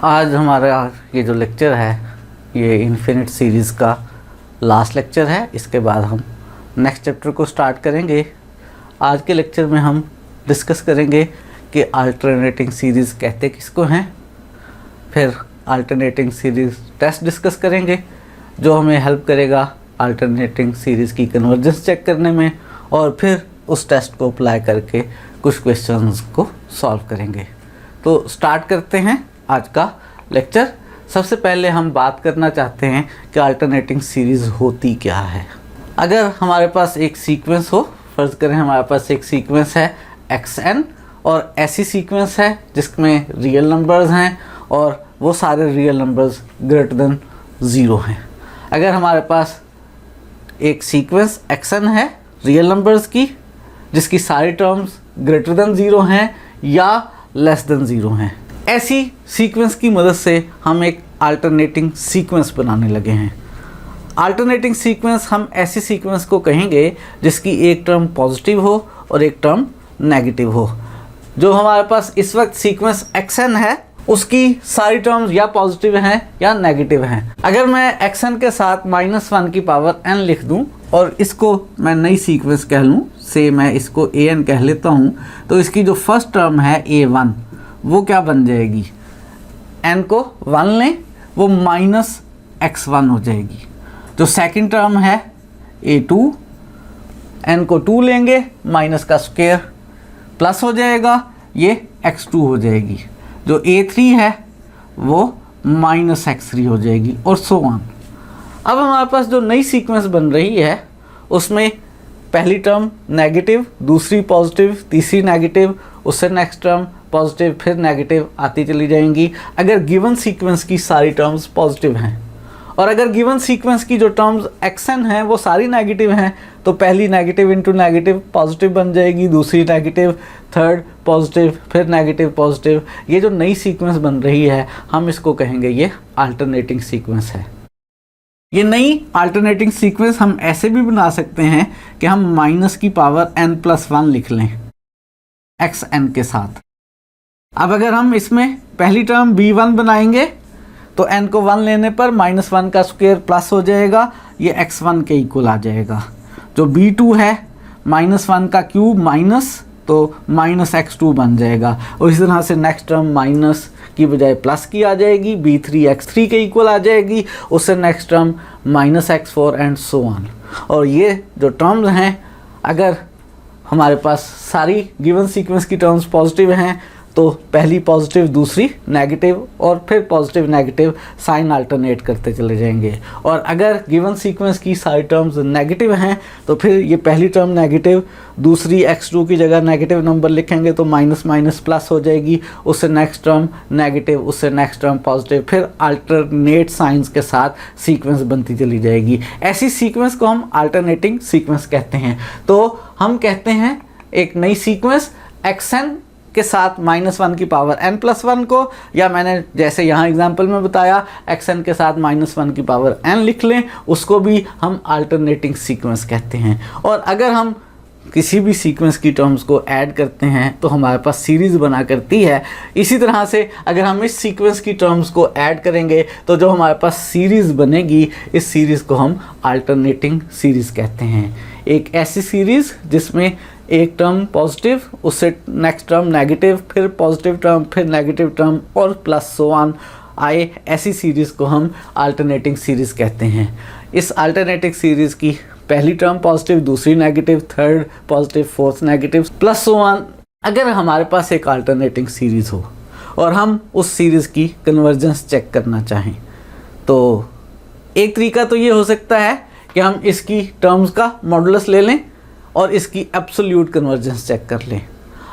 आज हमारा ये जो लेक्चर है ये इन्फिनिट सीरीज़ का लास्ट लेक्चर है। इसके बाद हम नेक्स्ट चैप्टर को स्टार्ट करेंगे। आज के लेक्चर में हम डिस्कस करेंगे कि अल्टरनेटिंग सीरीज़ कहते किसको हैं। फिर अल्टरनेटिंग सीरीज़ टेस्ट डिस्कस करेंगे जो हमें हेल्प करेगा अल्टरनेटिंग सीरीज़ की कन्वर्जेंस चेक करने में, और फिर उस टेस्ट को अप्लाई करके कुछ क्वेश्चंस को सॉल्व करेंगे। तो स्टार्ट करते हैं आज का लेक्चर। सबसे पहले हम बात करना चाहते हैं कि अल्टरनेटिंग सीरीज़ होती क्या है। अगर हमारे पास एक सीक्वेंस हो, फ़र्ज़ करें हमारे पास एक सीक्वेंस है xn और ऐसी सीक्वेंस है जिसमें रियल नंबर्स हैं और वो सारे रियल नंबर्स ग्रेटर देन 0 हैं। अगर हमारे पास एक सीक्वेंस xn है रियल नंबर्स की जिसकी सारी टर्म्स ग्रेटर देन 0 हैं या लेस देन 0 हैं, ऐसी सीक्वेंस की मदद से हम एक अल्टरनेटिंग सीक्वेंस बनाने लगे हैं। अल्टरनेटिंग सीक्वेंस हम ऐसी सीक्वेंस को कहेंगे जिसकी एक टर्म पॉजिटिव हो और एक टर्म नेगेटिव हो। जो हमारे पास इस वक्त सीक्वेंस xn है उसकी सारी टर्म्स या पॉजिटिव हैं या नेगेटिव हैं। अगर मैं xn के साथ -1 की पावर n लिख दूं और इसको मैं नई सीक्वेंस कह लूं, से मैं इसको an कह लेता हूं, तो इसकी जो फर्स्ट टर्म है a1 वो क्या बन जाएगी, n को 1 लें वो -x1 हो जाएगी। जो सेकंड टर्म है a2, n को 2 लेंगे माइनस का स्क्वायर प्लस हो जाएगा, ये x2 हो जाएगी। जो a3 है वो -x3 हो जाएगी और सो ऑन। अब हमारे पास जो नई सीक्वेंस बन रही है उसमें पहली टर्म नेगेटिव, दूसरी पॉजिटिव, तीसरी नेगेटिव, उससे नेक्स्ट टर्म पॉजिटिव, फिर नेगेटिव आती चली जाएंगी अगर गिवन सीक्वेंस की सारी टर्म्स पॉजिटिव हैं। और अगर गिवन सीक्वेंस की जो टर्म्स xn हैं वो सारी नेगेटिव हैं तो पहली नेगेटिव इंटू नेगेटिव पॉजिटिव बन जाएगी, दूसरी नेगेटिव, थर्ड पॉजिटिव, फिर नेगेटिव पॉजिटिव। ये जो नई सीक्वेंस बन रही है हम इसको कहेंगे ये अल्टरनेटिंग सीक्वेंस है। ये नई अल्टरनेटिंग सीक्वेंस हम ऐसे भी बना सकते हैं कि हम -n+1 लिख लें xn के साथ। अब अगर हम इसमें पहली टर्म b1 बनाएंगे तो n को 1 लेने पर -1 का स्क्वायर प्लस हो जाएगा, ये x1 के इक्वल आ जाएगा। जो b2 है -1 का क्यूब माइनस तो -x2 बन जाएगा, और इस तरह से नेक्स्ट टर्म माइनस की बजाय प्लस की आ जाएगी, b3 x3 के इक्वल आ जाएगी, उससे next term -x4 and so on. और ये जो टर्म्स हैं अगर हमारे पास सारी गिवन सीक्वेंस की टर्म्स पॉजिटिव हैं तो पहली पॉजिटिव, दूसरी नेगेटिव और फिर पॉजिटिव नेगेटिव साइन अल्टरनेट करते चले जाएंगे। और अगर गिवन सीक्वेंस की सारी टर्म्स नेगेटिव हैं तो फिर ये पहली टर्म नेगेटिव, दूसरी x2 की जगह नेगेटिव नंबर लिखेंगे तो माइनस माइनस प्लस हो जाएगी, उससे नेक्स्ट टर्म नेगेटिव, उससे नेक्स्ट टर्म पॉजिटिव, फिर अल्टरनेट साइंस के साथ सीक्वेंस बनती चली जाएगी। ऐसी सीक्वेंस को हम अल्टरनेटिंग सीक्वेंस कहते हैं। तो हम कहते हैं एक नई सीक्वेंस xn के साथ -1 की पावर n+1 को, या मैंने जैसे यहाँ एग्जांपल में बताया xn के साथ -1 की पावर n लिख लें, उसको भी हम अल्टरनेटिंग सीक्वेंस कहते हैं। और अगर हम किसी भी सीक्वेंस की टर्म्स को ऐड करते हैं तो हमारे पास सीरीज़ बना करती है। इसी तरह से अगर हम इस सीक्वेंस की टर्म्स को ऐड करेंगे तो जो हमारे पास सीरीज़ बनेगी इस सीरीज़ को हम अल्टरनेटिंग सीरीज़ कहते हैं। एक ऐसी सीरीज़ जिसमें एक टर्म पॉजिटिव, उससे नेक्स्ट टर्म नेगेटिव, फिर पॉजिटिव टर्म, फिर नेगेटिव टर्म और प्लस सो ऑन आए, ऐसी सीरीज़ को हम अल्टरनेटिंग सीरीज़ कहते हैं। इस अल्टरनेटिंग सीरीज़ की पहली टर्म पॉजिटिव, दूसरी negative, third positive, fourth negative, plus so on. अगर हमारे पास एक अल्टरनेटिंग सीरीज़ हो और हम उस सीरीज़ की कन्वर्जेंस चेक करना चाहें तो एक तरीका तो ये हो सकता है कि हम इसकी टर्म्स का मॉडुलस ले लें और इसकी एब्सोल्यूट कन्वर्जेंस चेक कर लें।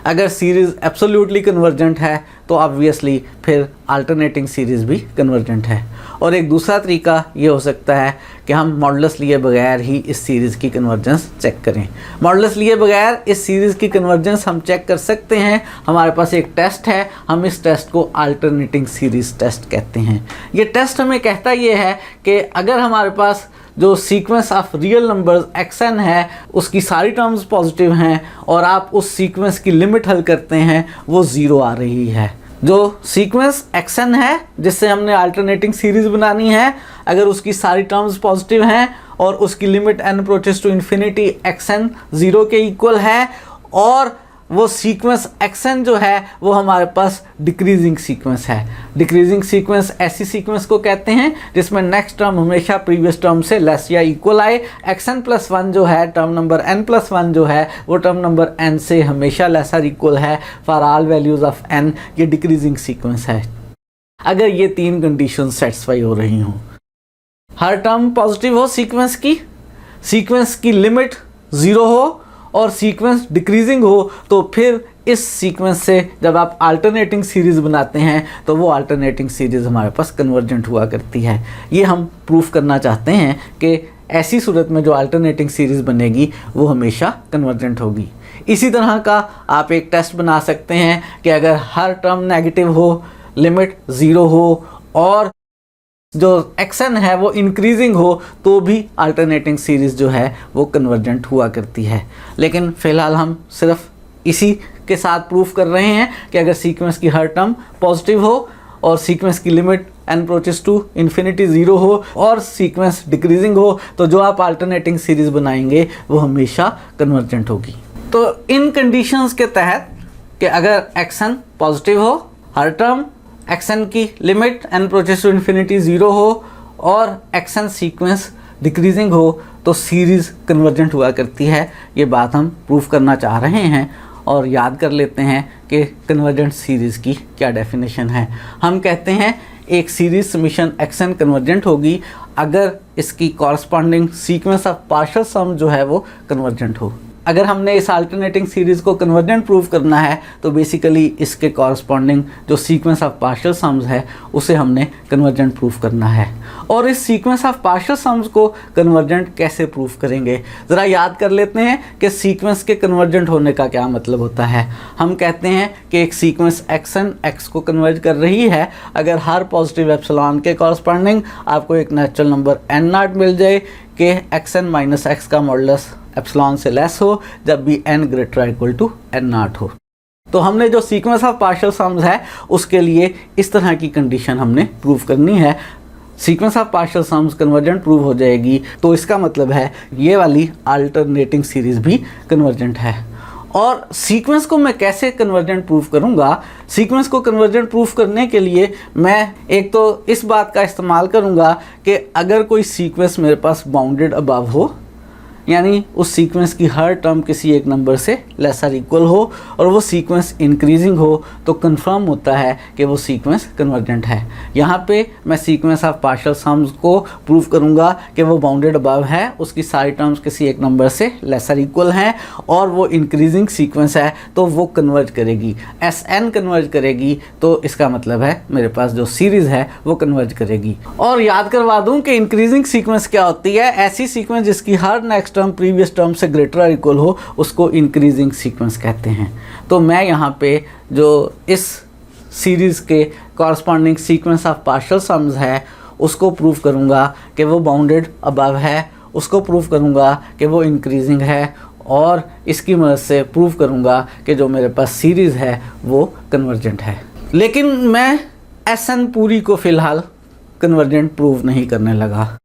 अगर सीरीज़ एब्सोल्यूटली कन्वर्जेंट है तो ऑब्वियसली फिर अल्टरनेटिंग सीरीज़ भी कन्वर्जेंट है। और एक दूसरा तरीका ये हो सकता है कि हम मॉडुलस लिए बगैर ही इस सीरीज़ की कन्वर्जेंस चेक करें। मॉडुलस लिए बगैर इस सीरीज़ की कन्वर्जेंस हम चेक कर सकते हैं। हमारे पास एक टेस्ट है, हम इस टेस्ट को अल्टरनेटिंग सीरीज़ टेस्ट कहते हैं। ये टेस्ट हमें कहता ये है कि अगर हमारे पास जो sequence of real numbers xn है उसकी सारी टर्म्स पॉजिटिव हैं और आप उस सीक्वेंस की लिमिट हल करते हैं वो 0 आ रही है, जो सीक्वेंस एक्सन है जिससे हमने अल्टरनेटिंग सीरीज बनानी है, अगर उसकी सारी टर्म्स पॉजिटिव हैं और उसकी limit n approaches to infinity x n 0 के इक्वल है, और वो सीक्वेंस एक्सन जो है वो हमारे पास डिक्रीजिंग सीक्वेंस है। डिक्रीजिंग सीक्वेंस ऐसी सीक्वेंस को कहते हैं जिसमें नेक्स्ट टर्म हमेशा प्रीवियस टर्म से लेस या इक्वल आए। एक्सन प्लस 1 जो है, टर्म नंबर n प्लस 1 जो है, वो टर्म नंबर n से हमेशा लेसर इक्वल है for all values of n। ये डिक्रीजिंग सीक्वेंस है अगर ये तीन कंडीशन सेटिस्फाई हो रही हों। हर टर्म पॉजिटिव हो सीक्वेंस की लिमिट 0 हो और सीक्वेंस डिक्रीजिंग हो, तो फिर इस सीक्वेंस से जब आप अल्टरनेटिंग सीरीज़ बनाते हैं तो वो अल्टरनेटिंग सीरीज़ हमारे पास कन्वर्जेंट हुआ करती है। ये हम प्रूफ करना चाहते हैं कि ऐसी सूरत में जो अल्टरनेटिंग सीरीज़ बनेगी वो हमेशा कन्वर्जेंट होगी। इसी तरह का आप एक टेस्ट बना सकते हैं कि अगर हर टर्म नेगेटिव हो, लिमिट 0 हो और जो एक्सन है वो इंक्रीजिंग हो, तो भी अल्टरनेटिंग सीरीज़ जो है वो कन्वर्जेंट हुआ करती है। लेकिन फ़िलहाल हम सिर्फ इसी के साथ प्रूफ कर रहे हैं कि अगर सीक्वेंस की हर टर्म पॉजिटिव हो और सीक्वेंस की limit n approaches to infinity 0 हो और सीक्वेंस डिक्रीजिंग हो, तो जो आप अल्टरनेटिंग सीरीज़ बनाएंगे वो हमेशा कन्वर्जेंट होगी। तो इन कंडीशंस के तहत कि अगर एक्सन पॉजिटिव हो, हर टर्म एक्सन की limit n approaches to infinity 0 हो और एक्सन सीक्वेंस डिक्रीजिंग हो, तो सीरीज़ कन्वर्जेंट हुआ करती है। ये बात हम प्रूफ करना चाह रहे हैं और याद कर लेते हैं कि कन्वर्जेंट सीरीज़ की क्या डेफिनेशन है। हम कहते हैं एक सीरीज़ समीशन एक्सन कन्वर्जेंट होगी अगर इसकी कॉरस्पॉन्डिंग सीक्वेंस ऑफ पार्शियल सम जो है वो कन्वर्जेंट हो। अगर हमने इस अल्टरनेटिंग सीरीज़ को कन्वर्जेंट प्रूव करना है तो बेसिकली इसके कॉरस्पॉन्डिंग जो सीक्वेंस ऑफ पार्शियल सम्स है उसे हमने कन्वर्जेंट प्रूव करना है। और इस सीक्वेंस ऑफ पार्शियल सम्स को कन्वर्जेंट कैसे प्रूव करेंगे, ज़रा याद कर लेते हैं कि सीक्वेंस के कन्वर्जेंट होने का क्या मतलब होता है। हम कहते हैं कि एक सीक्वेंस एक्सन एक्स को कन्वर्ज कर रही है अगर हर पॉजिटिव एप्सिलॉन के कॉरस्पॉन्डिंग आपको एक नेचुरल नंबर n नॉट मिल जाए कि एक्सन माइनस एक्स का मॉडुलस एप्सिलॉन से लेस हो जब भी n greater equal to n naught हो। तो हमने जो सीक्वेंस ऑफ पार्शियल सम्स है उसके लिए इस तरह की कंडीशन हमने प्रूव करनी है। Sequence of partial sums convergent prove हो जाएगी तो इसका मतलब है ये वाली अल्टरनेटिंग सीरीज़ भी कन्वर्जेंट है। और सीक्वेंस को मैं कैसे कन्वर्जेंट प्रूफ करूँगा? सीक्वेंस को कन्वर्जेंट प्रूफ करने के लिए मैं एक तो इस बात का इस्तेमाल करूँगा कि अगर कोई सीक्वेंस मेरे पास बाउंडेड अबव हो, यानी उस सीक्वेंस की हर टर्म किसी एक नंबर से लेसर इक्वल हो और वो सीक्वेंस इंक्रीजिंग हो, तो कंफर्म होता है कि वो सीक्वेंस कन्वर्जेंट है। यहाँ पे मैं सीक्वेंस ऑफ पार्शियल सम्स को प्रूव करूँगा कि वो बाउंडेड अबव है, उसकी सारी टर्म्स किसी एक नंबर से लेसर इक्वल हैं और वो इंक्रीजिंग सीक्वेंस है तो वो कन्वर्ज करेगी। Sn कन्वर्ज करेगी तो इसका मतलब है मेरे पास जो सीरीज़ है वो कन्वर्ज करेगी। और याद करवा दूँ कि इंक्रीजिंग सीक्वेंस क्या होती है? ऐसी सीक्वेंस जिसकी हर नेक्स्ट टर्म प्रीवियस टर्म से ग्रेटर और इक्वल हो उसको इंक्रीजिंग सीक्वेंस कहते हैं। तो मैं यहाँ पे जो इस सीरीज़ के corresponding sequence of partial sums है उसको प्रूव करूँगा कि वो बाउंडेड अबव है, उसको प्रूव करूँगा कि वो इंक्रीजिंग है और इसकी मदद से प्रूव करूँगा कि जो मेरे पास सीरीज़ है वो कन्वर्जेंट है। लेकिन मैं Sn पूरी को फ़िलहाल कन्वर्जेंट प्रूव नहीं करने लगा।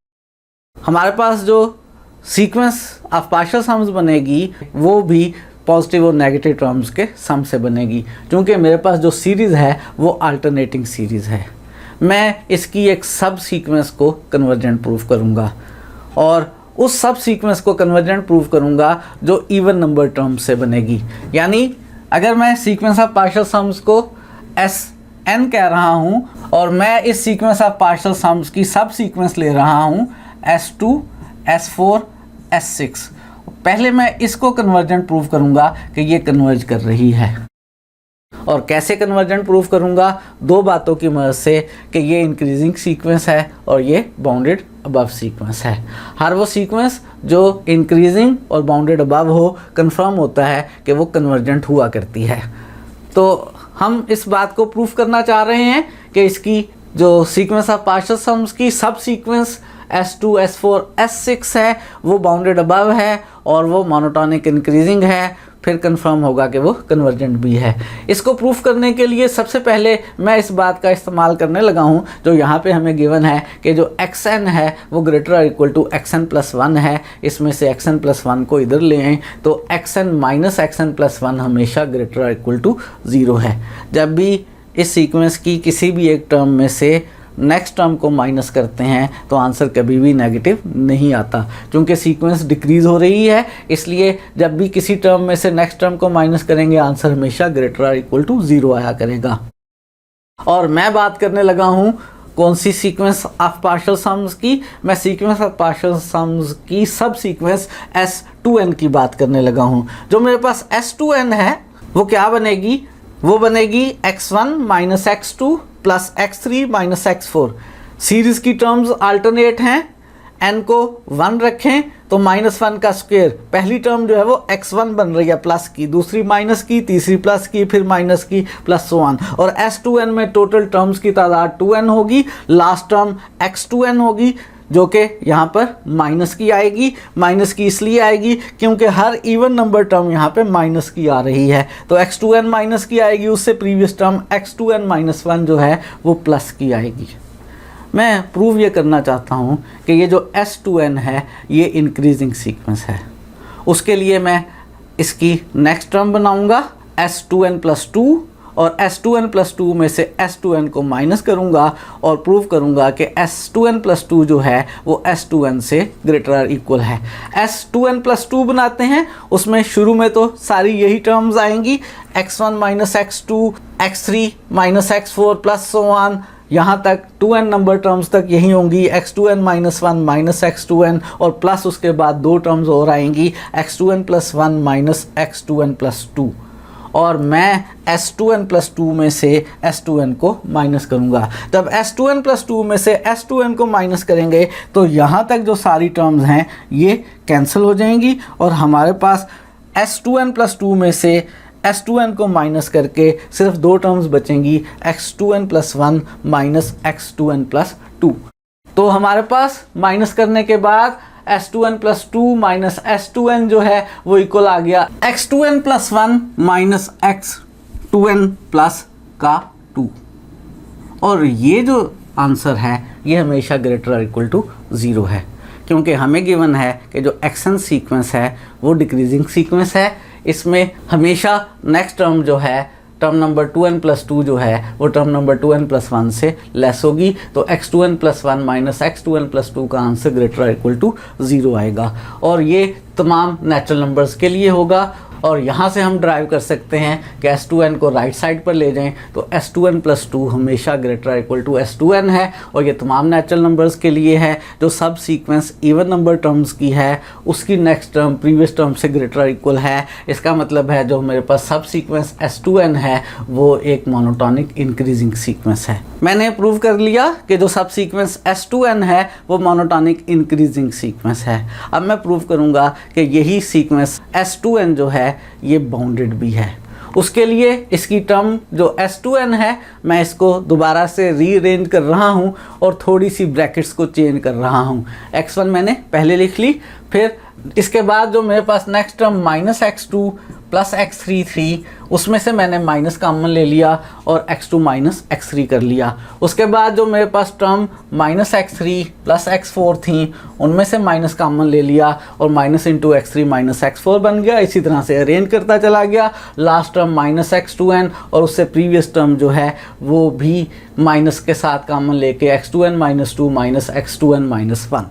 हमारे पास जो सीक्वेंस ऑफ पार्शियल सम्स बनेगी वो भी पॉजिटिव और नेगेटिव टर्म्स के सम से बनेगी, क्योंकि मेरे पास जो सीरीज़ है वो अल्टरनेटिंग सीरीज़ है। मैं इसकी एक सब सीक्वेंस को कन्वर्जेंट प्रूफ करूँगा और उस सब सीक्वेंस को कन्वर्जेंट प्रूफ करूँगा जो इवन नंबर टर्म्स से बनेगी। यानी अगर मैं सीक्वेंस ऑफ पार्शियल सम्स को Sn कह रहा हूँ और मैं इस सीक्वेंस ऑफ पार्शियल सम्स की सब सीक्वेंस ले रहा हूँ S2 S4 S6, पहले मैं इसको कन्वर्जेंट प्रूफ करूंगा कि ये कन्वर्ज कर रही है। और कैसे कन्वर्जेंट प्रूफ करूंगा? दो बातों की मदद से कि ये इंक्रीजिंग सीक्वेंस है और ये बाउंडेड अबव सीक्वेंस है। हर वो सीक्वेंस जो इंक्रीजिंग और बाउंडेड अबव हो कंफर्म होता है कि वो कन्वर्जेंट हुआ करती है। तो हम इस बात को प्रूफ करना चाह रहे हैं कि इसकी जो सीक्वेंस ऑफ पार्शियल सम्स की सब सीक्वेंस S2, S4, S6 है वो बाउंडेड अबव है और वो मोनोटोनिक इंक्रीजिंग है, फिर कंफर्म होगा कि वो कन्वर्जेंट भी है। इसको प्रूफ करने के लिए सबसे पहले मैं इस बात का इस्तेमाल करने लगा हूँ, जो यहाँ पे हमें गिवन है कि जो xn है वो ग्रेटर और इक्वल टू xn+1 है। इसमें से xn+1 को इधर ले आएँ तो xn माइनस xn+1 हमेशा ग्रेटर और इक्वल टू 0 है। जब भी इस सीक्वेंस की किसी भी एक टर्म में से नेक्स्ट टर्म को माइनस करते हैं तो आंसर कभी भी नेगेटिव नहीं आता, क्योंकि सीक्वेंस डिक्रीज हो रही है। इसलिए जब भी किसी टर्म में से नेक्स्ट टर्म को माइनस करेंगे आंसर हमेशा ग्रेटर और इक्वल टू 0 आया करेगा। और मैं बात करने लगा हूँ कौन C sequence of partial sums की, मैं सीक्वेंस ऑफ पार्शियल सम्स की सब सीक्वेंस S2n की बात करने लगा हूँ। जो मेरे पास S2n है वो क्या बनेगी, वो बनेगी x1 minus x2 plus x3 minus x4। Series की टर्म्स अल्टरनेट हैं, n को 1 रखें तो -1 का स्क्वायर, पहली टर्म जो है वो x1 बन रही है प्लस की, दूसरी माइनस की, तीसरी प्लस की, फिर माइनस की, प्लस सो ऑन। और S2n में टोटल टर्म्स की तादाद 2n होगी, लास्ट टर्म x2n होगी जो कि यहाँ पर माइनस की आएगी। माइनस की इसलिए आएगी क्योंकि हर इवन नंबर टर्म यहाँ पे माइनस की आ रही है, तो x2n माइनस की आएगी, उससे प्रीवियस टर्म x2n-1 जो है वो प्लस की आएगी। मैं प्रूव ये करना चाहता हूँ कि ये जो S2n है ये इंक्रीजिंग सीक्वेंस है। उसके लिए मैं इसकी नेक्स्ट टर्म बनाऊँगा S2n+2 और S2n+2 में से S2n को माइनस करूंगा और प्रूव करूंगा कि S2n+2 जो है वो S2n से ग्रेटर और इक्वल है। S2n+2 बनाते हैं, उसमें शुरू में तो सारी यही टर्म्स आएंगी, x1 minus x2, x3 minus x4 plus so on, यहाँ तक 2n नंबर टर्म्स तक यही होंगी, x2n-1 माइनस x2n और प्लस उसके बाद दो टर्म्स और आएंगी x2n+1 माइनस x2n+2। और मैं S2n+2 में से S2n को माइनस करूँगा। जब S2n+2 में से S2n को माइनस करेंगे तो यहाँ तक जो सारी टर्म्स हैं ये कैंसिल हो जाएंगी और हमारे पास S2n+2 में से S2n को माइनस करके सिर्फ दो टर्म्स बचेंगी, x2n+1 माइनस x2n+2। तो हमारे पास माइनस करने के बाद S2n+2 माइनस S2n जो है वो इक्वल आ गया x2n+1 माइनस x2n+2। और ये जो आंसर है ये हमेशा ग्रेटर और इक्वल टू 0 है, क्योंकि हमें गिवन है कि जो xn सीक्वेंस है वो डिक्रीजिंग सीक्वेंस है। इसमें हमेशा नेक्स्ट टर्म जो है टर्म नंबर 2n+2 जो है वो टर्म नंबर 2n+1 से लेस होगी, तो x2n+1 माइनस x2n+2 का आंसर ग्रेटर और इक्वल टू 0 आएगा। और ये तमाम नेचुरल नंबर्स के लिए होगा। और यहाँ से हम ड्राइव कर सकते हैं कि S2n को राइट साइड पर ले जाएं तो S2n+2 हमेशा ग्रेटर इक्वल टू S2n है। और ये तमाम नेचुरल नंबर्स के लिए है। जो सब सीक्वेंस इवन नंबर टर्म्स की है उसकी नेक्स्ट टर्म प्रीवियस टर्म से ग्रेटर इक्वल है। इसका मतलब है जो मेरे पास सब सीक्वेंस S2n है वो एक मोनोटोनिक इंक्रीजिंग सीक्वेंस है। मैंने प्रूव कर लिया कि जो सब सीक्वेंस S2n है वो मोनोटोनिक इंक्रीजिंग सीक्वेंस है। अब मैं प्रूव करूँगा कि यही सीक्वेंस S2n जो है ये बाउंडेड भी है। उसके लिए इसकी टर्म जो S2n है मैं इसको दोबारा से रीअरेंज कर रहा हूँ और थोड़ी सी ब्रैकेट्स को चेंज कर रहा हूँ। x1 मैंने पहले लिख ली, फिर इसके बाद जो मेरे पास next term minus x2 plus x3 थी उसमें से मैंने माइनस कॉमन ले लिया और x2 माइनस x3 कर लिया। उसके बाद जो मेरे पास term minus x3 plus x4 थी उनमें से माइनस कॉमन ले लिया और minus into x3 minus x4 बन गया। इसी तरह से अरेंज करता चला गया। लास्ट टर्म माइनस x2n और उससे प्रीवियस टर्म जो है वो भी माइनस के साथ कॉमन लेके x2n minus 2 minus x2n minus 1।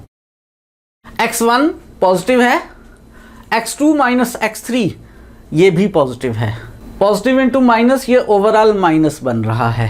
x1 positive है, x2 माइनस x3 ये भी पॉजिटिव है। पॉजिटिव इंटू माइनस ये ओवरऑल माइनस बन रहा है।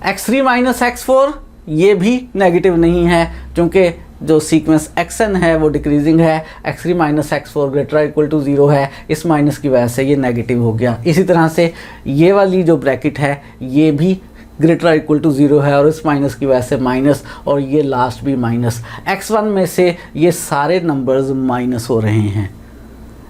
x3 माइनस x4 ये भी नेगेटिव नहीं है क्योंकि जो सीक्वेंस xn है वो डिक्रीजिंग है। x3 minus x4 greater equal to 0 है। इस माइनस की वजह से ये नेगेटिव हो गया। इसी तरह से ये वाली जो ब्रैकेट है ये भी ग्रेटर इक्वल टू 0 है और इस माइनस की वजह से माइनस और ये लास्ट भी माइनस। x1 में से ये सारे नंबर्स माइनस हो रहे हैं।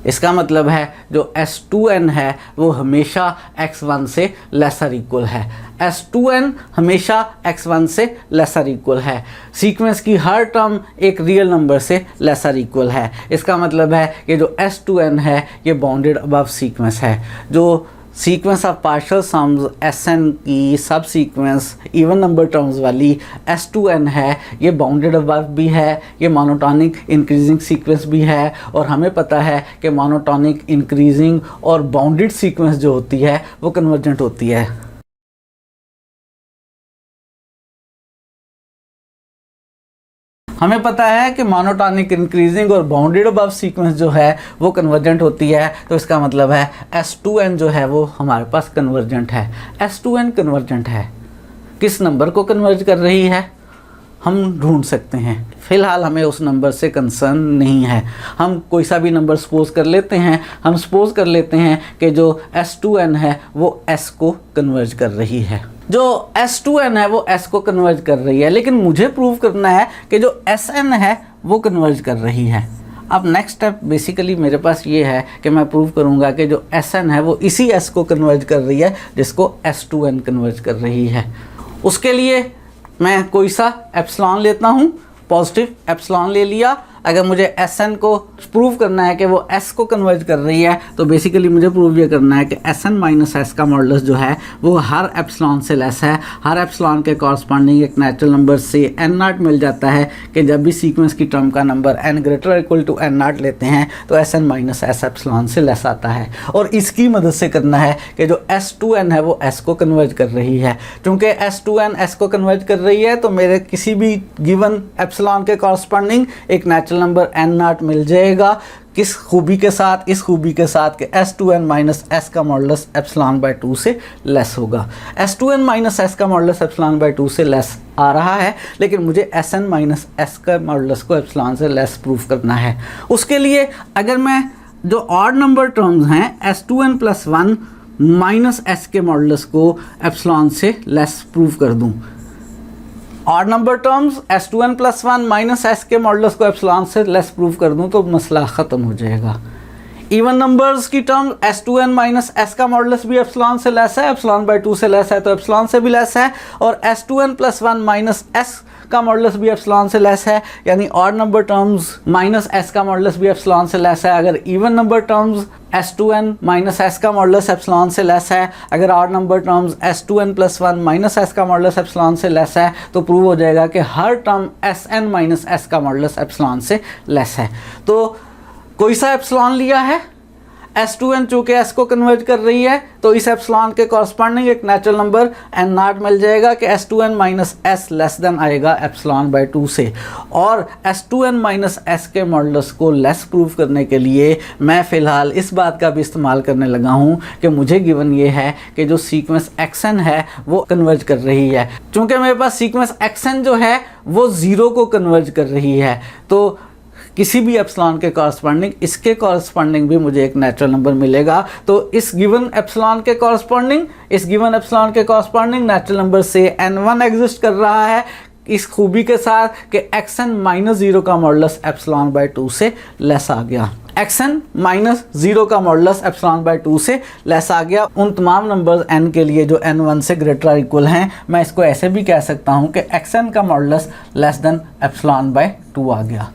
इसका मतलब है जो S2n है वो हमेशा x1 से लेसर इक्वल है। S2n हमेशा x1 से लेसर इक्वल है। सीक्वेंस की हर टर्म एक रियल नंबर से लेसर इक्वल है। इसका मतलब है कि जो S2n है ये बाउंडेड अबव सीक्वेंस है। जो sequence of partial sums Sn की सब सीक्वेंस इवन नंबर टर्म्स वाली S2n है, ये बाउंडेड अबव भी है, ये मोनोटॉनिक इंक्रीजिंग सीक्वेंस भी है। और हमें पता है कि मोनोटॉनिक इंक्रीजिंग और बाउंडेड सीक्वेंस जो होती है वो कन्वर्जेंट होती है। हमें पता है कि मोनोटॉनिक इंक्रीजिंग और बाउंडेड अबव सीक्वेंस जो है वो कन्वर्जेंट होती है। तो इसका मतलब है S2n जो है वो हमारे पास कन्वर्जेंट है। S2n कन्वर्जेंट है, किस नंबर को कन्वर्ज कर रही है हम ढूंढ सकते हैं। फ़िलहाल हमें उस नंबर से कंसर्न नहीं है। हम कोई सा भी नंबर सपोज कर लेते हैं। हम सपोज कर लेते हैं कि जो S2n है वो S को कन्वर्ज कर रही है। जो S2n है वो S को कन्वर्ज कर रही है, लेकिन मुझे प्रूव करना है कि जो Sn है वो कन्वर्ज कर रही है। अब नेक्स्ट स्टेप बेसिकली मेरे पास ये है कि मैं प्रूव करूँगा कि जो Sn है वो इसी S को कन्वर्ज कर रही है जिसको S2n कन्वर्ज कर रही है। उसके लिए मैं कोई सा एप्सिलॉन लेता हूँ, पॉजिटिव एप्सिलॉन ले लिया। अगर मुझे Sn को प्रूव करना है कि वो S को कन्वर्ज कर रही है तो बेसिकली मुझे प्रूव ये करना है कि Sn माइनस S का मॉडुलस जो है वो हर एप्सिलॉन से लेस है। हर एप्सिलॉन के कॉरस्पॉन्डिंग एक नेचुरल नंबर से n0 मिल जाता है कि जब भी सीक्वेंस की टर्म का number n greater equal to n0 लेते हैं तो Sn माइनस S एप्सिलॉन से लेस आता है। और इसकी मदद से करना है कि जो S2n है वो S को कन्वर्ज कर रही है। चूँकि S2n S को कन्वर्ज कर रही है तो मेरे किसी भी गिवन एप्सिलॉन के कॉरस्पॉन्डिंग एक नंबर n0 मिल जाएगा। किस खूबी के साथ? इस खूबी के साथ कि S2n माइनस S का मॉडुलस एप्सिलॉन बाय 2 से लेस होगा। S2n माइनस S का मॉडुलस एप्सिलॉन बाय 2 से लेस आ रहा है, लेकिन मुझे Sn माइनस S का मॉडुलस को एप्सिलॉन से लेस प्रूफ करना है। उसके लिए अगर मैं जो ऑड नंबर टर्म्स हैं S2n प्लस 1 माइनस S के मॉडुलस को एप्सिलॉन से लेस प्रूफ कर दूँ, odd number terms S2n plus 1 minus S के मॉडुलस को एप्सिलॉन से लेस प्रूव कर दूं तो मसला ख़त्म हो जाएगा। इवन नंबर्स की टर्म S2n माइनस S का मॉडुलस भी एप्सिलॉन से लेस है, एप्सिलॉन बाय 2 से लेस है तो एप्सिलॉन से भी लेस है। और S2n प्लस 1 माइनस S का मॉडुलस भी एप्सिलॉन से लेस है, यानी odd number terms minus S का मॉडुलस भी एप्सिलॉन से लेस है। अगर even number terms S2n minus S का मॉडुलस एप्सिलॉन से लेस है, अगर odd number terms S2n plus 1 minus S का मॉडुलस एप्सिलॉन से लेस है तो प्रूव हो जाएगा कि हर टर्म Sn माइनस S का मॉडुलस एप्सिलॉन से लेस है। तो कोई सा एप्सिलॉन लिया है, S2n चूँकि S को कन्वर्ज कर रही है तो इस एप्सिलॉन के कॉरस्पॉन्डिंग एक नेचुरल नंबर n0 मिल जाएगा कि S2n minus S less than आएगा एप्सिलॉन बाय 2 से। और S2n माइनस S के मॉडुलस को लेस प्रूफ करने के लिए मैं फ़िलहाल इस बात का भी इस्तेमाल करने लगा हूँ कि मुझे गिवन ये है कि जो सीक्वेंस Xn है वो कन्वर्ज कर रही है। चूँकि मेरे पास सीक्वेंस Xn जो है वो 0 को कन्वर्ज कर रही है तो किसी भी एप्सिलॉन के कॉरस्पॉन्डिंग इसके कॉरस्पॉन्डिंग भी मुझे एक नेचुरल नंबर मिलेगा। तो इस गिवन एप्सिलॉन के कॉरस्पॉन्डिंग नेचुरल नंबर से n1 एग्जिस्ट कर रहा है, इस खूबी के साथ कि Xn माइनस 0 का मॉडुलस एप्सिलॉन बाय 2 से लेस आ गया। Xn माइनस 0 का मॉडुलस एप्सिलॉन बाय 2 से लेस आ गया उन तमाम नंबर्स n के लिए जो n1 से ग्रेटर इक्वल हैं। मैं इसको ऐसे भी कह सकता हूँ कि Xn का modulus less than epsilon bye 2 आ गया।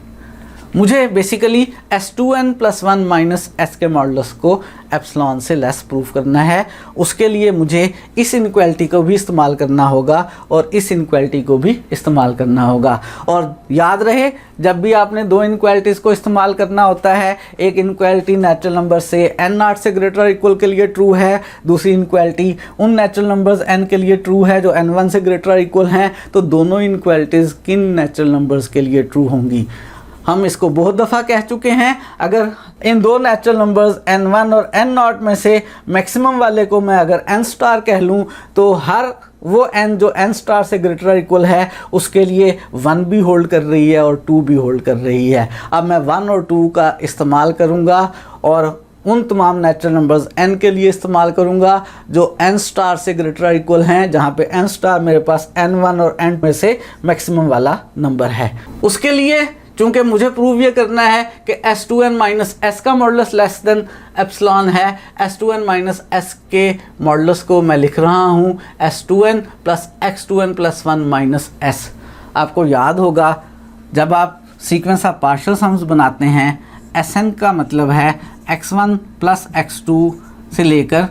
मुझे basically S2n plus 1 minus S के मॉडुलस को एप्सिलॉन से लेस प्रूफ करना है। उसके लिए मुझे इस इनइक्वालिटी को भी इस्तेमाल करना होगा और इस इनइक्वालिटी को भी इस्तेमाल करना होगा। और याद रहे जब भी आपने दो इनइक्वालिटीज़ को इस्तेमाल करना होता है, एक इनइक्वालिटी नेचुरल नंबर से n0 से ग्रेटर इक्वल के लिए ट्रू है, दूसरी इनइक्वालिटी उन नेचुरल नंबर्स n के लिए ट्रू है जो n1 से ग्रेटर इक्वल हैं, तो दोनों इनइक्वालिटीज़ किन नेचुरल नंबर्स के लिए ट्रू होंगी। हम इसको बहुत दफ़ा कह चुके हैं, अगर इन दो नेचुरल नंबर्स n1 और n0 में से मैक्सिमम वाले को मैं अगर n स्टार कह लूँ तो हर वो n जो n स्टार से ग्रेटर इक्वल है उसके लिए 1 भी होल्ड कर रही है और 2 भी होल्ड कर रही है। अब मैं 1 और 2 का इस्तेमाल करूँगा और उन तमाम नेचुरल नंबर्स n के लिए इस्तेमाल करूँगा जो n स्टार से ग्रेटर इक्वल हैं, जहाँ पे n स्टार मेरे पास n1 और n में से मैक्सिमम वाला नंबर है। उसके लिए चूंकि मुझे प्रूव ये करना है कि S2n माइनस एस का मॉडुलस लेस देन एप्सिलॉन है, S2n माइनस एस के मॉडुलस को मैं लिख रहा हूँ S2n plus x2n plus 1 minus S. आपको याद होगा जब आप सीक्वेंस ऑफ पार्शियल सम्स बनाते हैं, Sn का मतलब है x1 प्लस x2 से लेकर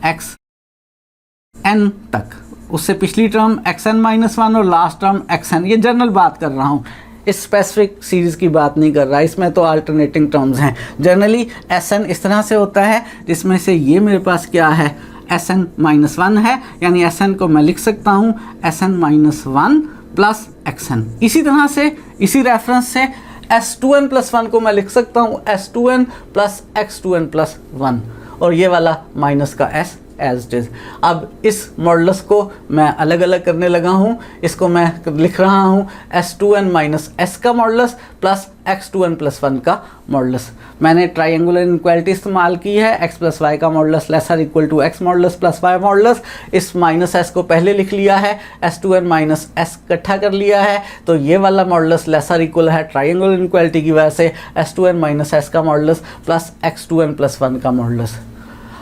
xn तक, उससे पिछली टर्म xn माइनस 1 और लास्ट टर्म xn। ये जनरल बात कर रहा हूँ, इस स्पेसिफिक सीरीज़ की बात नहीं कर रहा, इसमें तो अल्टरनेटिंग टर्म्स हैं। जनरली Sn इस तरह से होता है जिसमें से ये मेरे पास क्या है Sn माइनस 1 है, यानी Sn को मैं लिख सकता हूँ Sn माइनस 1 प्लस xn। इसी तरह से इसी रेफरेंस से S2n प्लस 1 को मैं लिख सकता हूँ S2n प्लस x2n प्लस 1, और ये वाला माइनस का s एज इट इज़। अब इस मॉडुलस को मैं अलग अलग करने लगा हूँ, इसको मैं लिख रहा हूँ S2n माइनस एस का मॉडुलस प्लस x2n प्लस 1 का मॉडुलस। मैंने ट्राइंगुलर इनक्वालिटी इस्तेमाल की है, x प्लस वाई का modulus lesser equal to x modulus plus y modulus. इस माइनस s को पहले लिख लिया है, S2n माइनस एस इकट्ठा कर लिया है, तो ये वाला मॉडुलस लेसर इक्वल है ट्राइंगुलर इनक्वालिटी की वजह से S2n माइनस एस का मॉडुलस प्लस x2n प्लस 1 का मॉडुलस।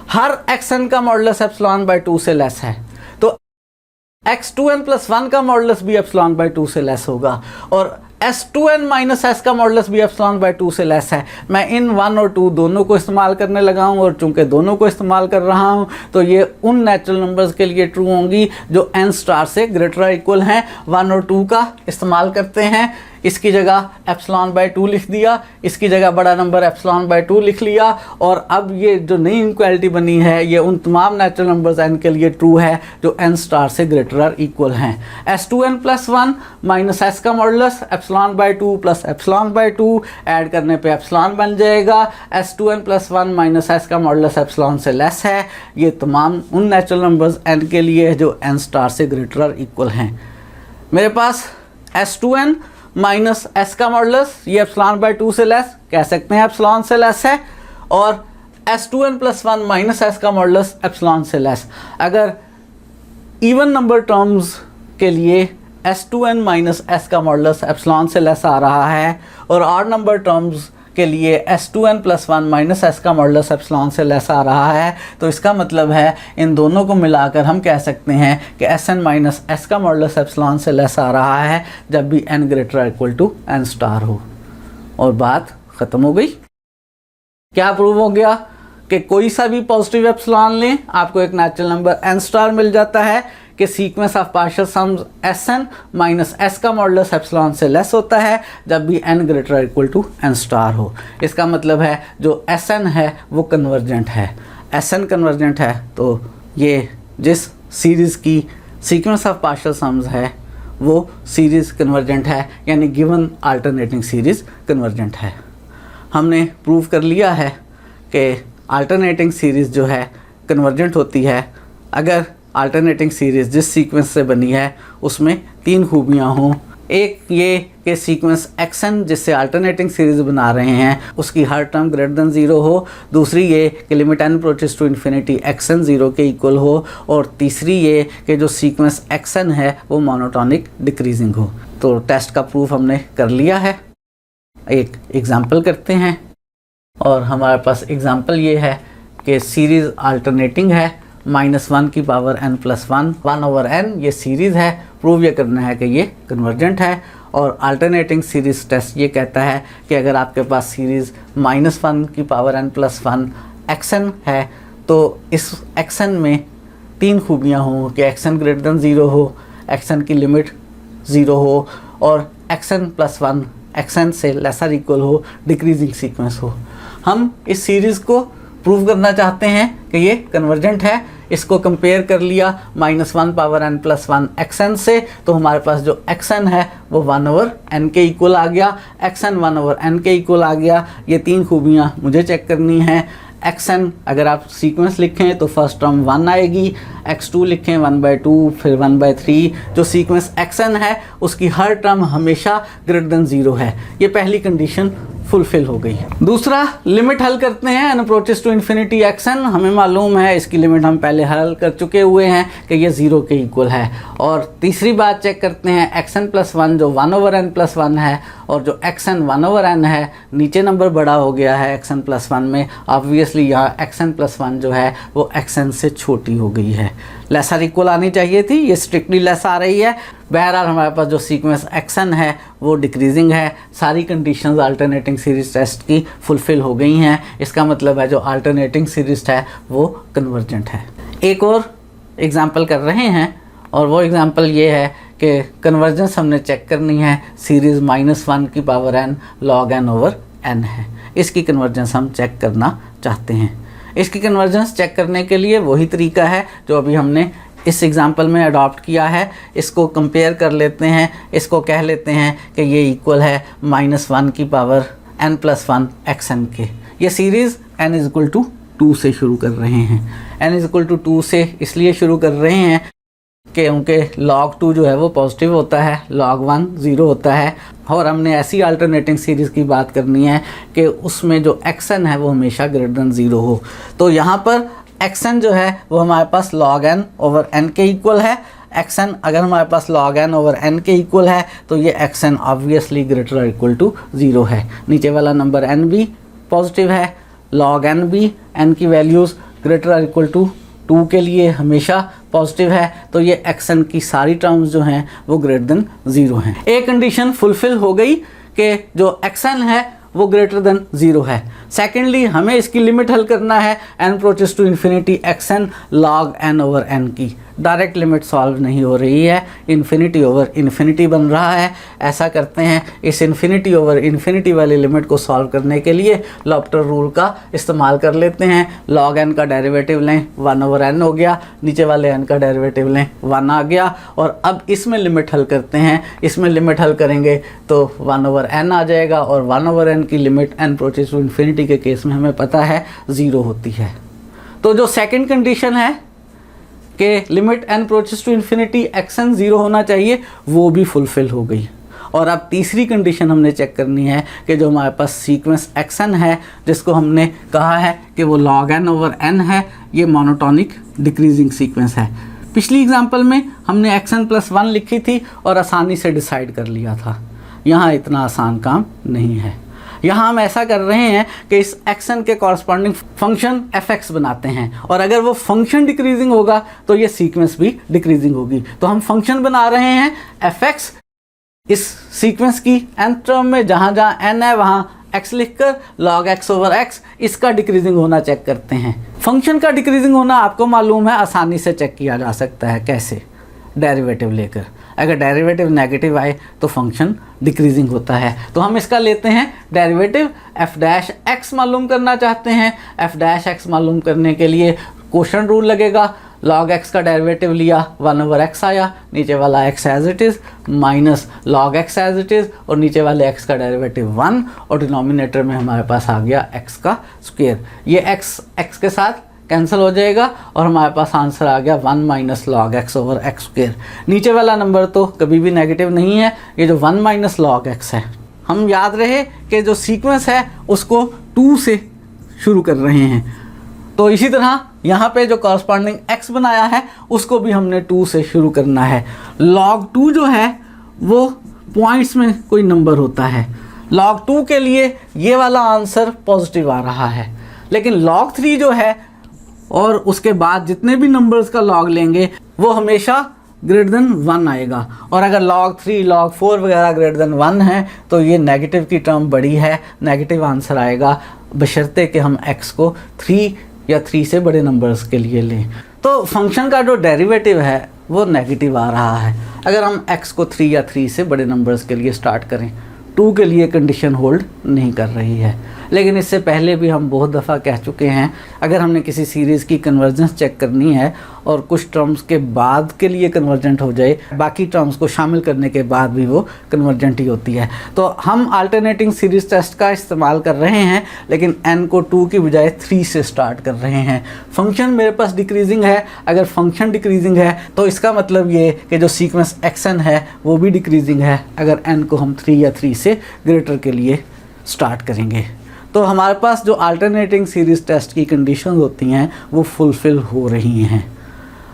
हर xn का मॉडुलस एप्सिलॉन बाय 2 से लेस है, तो x2n प्लस 1 का मॉडुलस भी एप्सिलॉन बाय 2 से लेस होगा, और S2n माइनस एस का मॉडुलस भी एप्सिलॉन बाय 2 से लेस है। मैं इन 1 और 2 दोनों को इस्तेमाल करने लगा हूँ, और चूंकि दोनों को इस्तेमाल कर रहा हूँ तो ये उन नेचुरल नंबर्स के लिए ट्रू होंगी जो n स्टार से ग्रेटर इक्वल हैं। 1 और 2 का इस्तेमाल करते हैं, इसकी जगह एप्सिलॉन बाय 2 लिख दिया, इसकी जगह बड़ा नंबर एप्सिलॉन बाय 2 लिख लिया, और अब ये जो नई इनक्वालिटी बनी है ये उन तमाम नेचुरल नंबर्स n के लिए ट्रू है जो n स्टार से ग्रेटर और इक्वल हैं। S2n प्लस 1 माइनस एस का modulus epsilon bye 2 plus epsilon bye 2, add करने पे एप्सिलॉन बन जाएगा। S2n प्लस 1 माइनस एस का मॉडुलस एप्सिलॉन से लेस है। ये तमाम उन नेचुरल नंबर्स n के लिए जो n स्टार से ग्रेटर और इक्वल हैं। मेरे पास S2n माइनस एस का मॉडुलस ये एप्सिलॉन बाय 2 से लेस, कह सकते हैं एप्सिलॉन से लेस है, और S2n प्लस 1 माइनस एस का मॉडुलस एप्सिलॉन से लेस। अगर इवन नंबर टर्म्स के लिए S2n माइनस एस का मॉडुलस एप्सिलॉन से लेस आ रहा है, और ऑड नंबर टर्म्स के लिए S2n प्लस 1 माइनस एस का मॉडुलस एप्सिलॉन से लेस आ रहा है, तो इसका मतलब है इन दोनों को मिलाकर हम कह सकते हैं कि Sn माइनस एस का मॉडुलस एप्सिलॉन से लेस आ रहा है जब भी n greater equal to n star हो। और बात ख़त्म हो गई। क्या प्रूव हो गया कि कोई सा भी पॉजिटिव एप्सिलॉन लें आपको एक नेचुरल नंबर n स्टार मिल जाता है, कि sequence of partial sums Sn minus S का मॉडुलस एप्सिलॉन से लेस होता है जब भी n greater equal to n star हो। इसका मतलब है जो Sn है वो कन्वर्जेंट है। Sn कन्वर्जेंट है तो ये जिस सीरीज़ की सीक्वेंस ऑफ पार्शियल सम्स है वो सीरीज़ कन्वर्जेंट है, यानी गिवन अल्टरनेटिंग सीरीज़ कन्वर्जेंट है। हमने प्रूव कर लिया है कि अल्टरनेटिंग सीरीज़ जो है कन्वर्जेंट होती है अगर अल्टरनेटिंग सीरीज़ जिस सीक्वेंस से बनी है उसमें 3 खूबियाँ हों। एक ये कि सीक्वेंस xn जिससे अल्टरनेटिंग सीरीज़ बना रहे हैं उसकी हर टर्म ग्रेटर देन 0 हो। दूसरी ये कि limit n approaches to infinity xn 0 के इक्वल हो। और तीसरी ये कि जो सीक्वेंस xn है वो मोनोटोनिक डिक्रीजिंग हो। तो टेस्ट का प्रूफ हमने कर लिया है। एक एग्ज़ाम्पल करते हैं, और हमारे पास एग्ज़ाम्पल ये है कि सीरीज़ अल्टरनेटिंग है -1 की power n plus 1 over n ये सीरीज़ है। प्रूव ये करना है कि ये कन्वर्जेंट है। और अल्टरनेटिंग सीरीज़ टेस्ट ये कहता है कि अगर आपके पास सीरीज़ -1 की पावर n प्लस 1 xn है तो इस xn में 3 खूबियाँ हों कि xn ग्रेटर देन 0 हो, xn की लिमिट 0 हो, और xn प्लस 1 xn से लेसर इक्वल हो, डिक्रीजिंग सीक्वेंस हो। हम इस सीरीज़ को प्रूव करना चाहते हैं कि ये कन्वर्जेंट है। इसको कंपेयर कर लिया -1 पावर n प्लस 1 xn से, तो हमारे पास जो xn है वो 1 ओवर n के इक्वल आ गया, xn 1 ओवर n के इक्वल आ गया। ये 3 खूबियाँ मुझे चेक करनी हैं। xn अगर आप सीक्वेंस लिखें तो फर्स्ट टर्म 1 आएगी, x2 लिखें 1/2 फिर 1/3, जो सीक्वेंस xn है उसकी हर टर्म हमेशा ग्रेटर देन 0 है। ये पहली कंडीशन फुलफिल हो गई। दूसरा, लिमिट हल करते हैं, n approaches to infinity xn, हमें मालूम है इसकी लिमिट हम पहले हल कर चुके हुए हैं कि ये 0 के इक्वल है। और तीसरी बात चेक करते हैं, xn+1 जो 1/n+1 है और जो xn 1/n है, नीचे नंबर बड़ा हो गया है xn+1 में, ऑब्वियसली यहाँ xn+1 जो है वो xn से छोटी हो गई है। लेसर इक्वल आनी चाहिए थी, ये स्ट्रिक्टली लेस आ रही है। बहरहाल हमारे पास जो सीक्वेंस xn है वो डिक्रीजिंग है। सारी कंडीशंस अल्टरनेटिंग सीरीज टेस्ट की फुलफिल हो गई हैं। इसका मतलब है जो अल्टरनेटिंग सीरीज है वो कन्वर्जेंट है। एक और एग्जांपल कर रहे हैं और वो एग्जांपल ये है कि कन्वर्जेंस हमने चेक करनी है, सीरीज़ -1n log n/n है। इसकी कन्वर्जेंस हम चेक करना चाहते हैं। इसकी कन्वर्जेंस चेक करने के लिए वही तरीका है जो अभी हमने इस एग्जांपल में अडॉप्ट किया है। इसको कंपेयर कर लेते हैं, इसको कह लेते हैं कि ये इक्वल है -1n+1 xn के। ये सीरीज़ n = 2 से शुरू कर रहे हैं। n = 2 से इसलिए शुरू कर रहे हैं क्योंकि log 2 जो है वो पॉजिटिव होता है, log 1 0 होता है। और हमने ऐसी अल्टरनेटिंग सीरीज़ की बात करनी है कि उसमें जो xn है वो हमेशा ग्रेटर देन 0 हो। तो यहाँ पर xn जो है वो हमारे पास log n/n के इक्वल है। xn अगर हमारे पास log n/n के इक्वल है तो ये xn ऑब्वियसली ग्रेटर और इक्वल टू 0 है। नीचे वाला नंबर n भी पॉजिटिव है, log n भी n की वैल्यूज़ ग्रेटर और इक्वल टू 2 के लिए हमेशा पॉजिटिव है। तो ये xn की सारी टर्म्स जो हैं वो ग्रेटर देन 0 हैं। एक कंडीशन फुलफिल हो गई कि जो xn है वो ग्रेटर देन 0 है। सेकेंडली हमें इसकी लिमिट हल करना है, n approaches to infinity xn log n/n की। डायरेक्ट लिमिट सॉल्व नहीं हो रही है, इन्फिनिटी ओवर इन्फिनिटी बन रहा है। ऐसा करते हैं, इस इन्फिनिटी ओवर इन्फिनिटी वाली लिमिट को सॉल्व करने के लिए लॉफ्टर रूल का इस्तेमाल कर लेते हैं। log n का डेरिवेटिव लें 1/n हो गया, नीचे वाले n का डेरिवेटिव लें 1 आ गया। और अब इसमें लिमिट हल करते हैं, इसमें लिमिट हल करेंगे तो 1/n आ जाएगा और 1/n की limit n approaches to infinity के केस में हमें पता है 0 होती है। तो जो सेकंड कंडीशन है कि limit n approaches to infinity xn 0 होना चाहिए, वो भी फुलफिल हो गई। और अब तीसरी कंडीशन हमने चेक करनी है कि जो हमारे पास सीक्वेंस xn है, जिसको हमने कहा है कि वो log n/n है, ये मोनोटोनिक डिक्रीजिंग सीक्वेंस है। पिछली एग्जांपल में हमने xn+1 लिखी थी और आसानी से डिसाइड कर लिया था। यहाँ इतना आसान काम नहीं है। यहाँ हम ऐसा कर रहे हैं कि इस xn के कॉरस्पॉन्डिंग फंक्शन fx बनाते हैं और अगर वो फंक्शन डिक्रीजिंग होगा तो ये सीक्वेंस भी डिक्रीजिंग होगी। तो हम फंक्शन बना रहे हैं fx, इस सीक्वेंस की nth टर्म में जहाँ जहाँ n है वहाँ x लिखकर log x/x इसका डिक्रीजिंग होना चेक करते हैं। फंक्शन का डिक्रीजिंग होना आपको मालूम है, आसानी से चेक किया जा सकता है। कैसे? डेरिवेटिव लेकर। अगर डेरिवेटिव नेगेटिव आए तो फंक्शन डिक्रीजिंग होता है। तो हम इसका लेते हैं डेरिवेटिव। f' मालूम करना चाहते हैं। f' मालूम करने के लिए क्वोशंट रूल लगेगा। log x का डेरिवेटिव लिया 1/x आया, नीचे वाला x as it is minus log x as it is और नीचे वाले x का डेरिवेटिव 1 और डिनोमिनेटर में हमारे पास आ गया x का स्क्वायर। ये x के साथ कैंसिल हो जाएगा और हमारे पास आंसर आ गया 1 - log x/x²। नीचे वाला नंबर तो कभी भी नेगेटिव नहीं है, ये जो 1 - log x है। हम याद रहे कि जो सीक्वेंस है उसको 2 से शुरू कर रहे हैं, तो इसी तरह यहाँ पे जो कॉरस्पॉन्डिंग x बनाया है उसको भी हमने 2 से शुरू करना है। log 2 जो है वो पॉइंट्स में कोई नंबर होता है। log 2 के लिए ये वाला आंसर पॉजिटिव आ रहा है, लेकिन log 3 जो है और उसके बाद जितने भी नंबर्स का लॉग लेंगे वो हमेशा ग्रेटर देन 1 आएगा। और अगर log 3, log 4 वगैरह ग्रेटर देन 1 है तो ये नेगेटिव की टर्म बड़ी है, नेगेटिव आंसर आएगा, बशर्ते कि हम x को 3 या 3 से बड़े नंबर्स के लिए लें। तो फंक्शन का जो डेरिवेटिव है वो नेगेटिव आ रहा है। अगर हम x को 3 या 3 से बड़े नंबर्स के लिए स्टार्ट करें, 2 के लिए कंडीशन होल्ड नहीं कर रही है। लेकिन इससे पहले भी हम बहुत दफ़ा कह चुके हैं, अगर हमने किसी सीरीज़ की कन्वर्जेंस चेक करनी है और कुछ टर्म्स के बाद के लिए कन्वर्जेंट हो जाए, बाकी टर्म्स को शामिल करने के बाद भी वो कन्वर्जेंट ही होती है। तो हम अल्टरनेटिंग सीरीज़ टेस्ट का इस्तेमाल कर रहे हैं, लेकिन n को 2 की बजाय 3 से स्टार्ट कर रहे हैं। फंक्शन मेरे पास डिक्रीजिंग है, अगर फंक्शन डिक्रीजिंग है तो इसका मतलब ये कि जो सीक्वेंस xn है वो भी डिक्रीजिंग है, अगर n को हम 3 या 3 से ग्रेटर के लिए स्टार्ट करेंगे। तो हमारे पास जो अल्टरनेटिंग सीरीज़ टेस्ट की कंडीशन होती हैं वो फुलफ़िल हो रही हैं।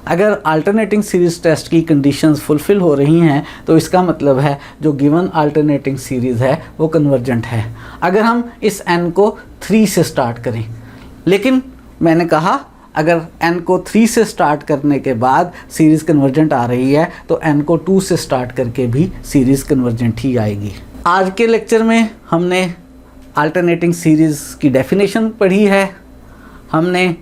अगर अल्टरनेटिंग सीरीज़ टेस्ट की कंडीशंस फुलफ़िल हो रही हैं तो इसका मतलब है जो गिवन अल्टरनेटिंग सीरीज़ है वो कन्वर्जेंट है। अगर हम इस n को 3 से स्टार्ट करें, लेकिन मैंने कहा अगर n को 3 से स्टार्ट करने के बाद सीरीज़ कन्वर्जेंट आ रही है तो n को 2 से स्टार्ट करके भी सीरीज़ कन्वर्जेंट ही आएगी। आज के लेक्चर में हमने अल्टरनेटिंग सीरीज़ की डेफिनेशन पढ़ी है। हमने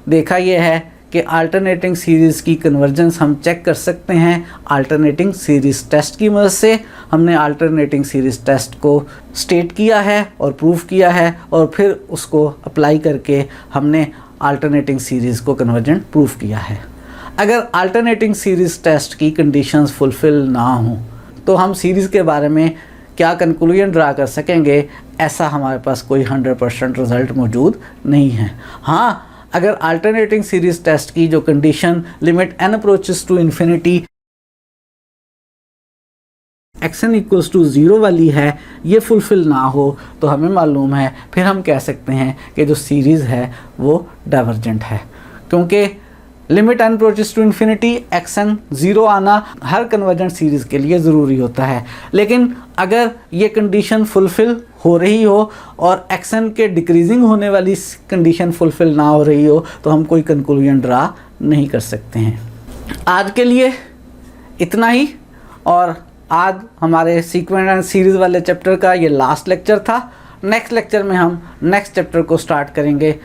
देखा यह है कि अल्टरनेटिंग सीरीज़ की कन्वर्जेंस हम चेक कर सकते हैं अल्टरनेटिंग सीरीज़ टेस्ट की मदद से। हमने अल्टरनेटिंग सीरीज़ टेस्ट को स्टेट किया है और प्रूव किया है, और फिर उसको अप्लाई करके हमने अल्टरनेटिंग सीरीज़ को कन्वर्जेंट प्रूव किया है। अगर अल्टरनेटिंग सीरीज़ टेस्ट की कंडीशंस फुलफ़िल ना हों तो हम सीरीज़ के बारे में क्या कंक्लूजन ड्रा कर सकेंगे, ऐसा हमारे पास कोई 100% रिज़ल्ट मौजूद नहीं है। हाँ, अगर अल्टरनेटिंग सीरीज़ टेस्ट की जो condition limit n approaches to infinity xn equals to 0 वाली है, ये फुलफ़िल ना हो तो हमें मालूम है, फिर हम कह सकते हैं कि जो सीरीज़ है वो डाइवर्जेंट है, क्योंकि limit n approaches to infinity xn 0 आना हर कन्वर्जेंट सीरीज़ के लिए ज़रूरी होता है। लेकिन अगर ये कंडीशन फुलफ़िल हो रही हो और xn के डिक्रीजिंग होने वाली कंडीशन फुलफ़िल ना हो रही हो तो हम कोई कंक्लूजन ड्रा नहीं कर सकते हैं। आज के लिए इतना ही, और आज हमारे सीक्वेंस एंड सीरीज़ वाले चैप्टर का ये लास्ट लेक्चर था। नेक्स्ट लेक्चर में हम नेक्स्ट चैप्टर को स्टार्ट करेंगे।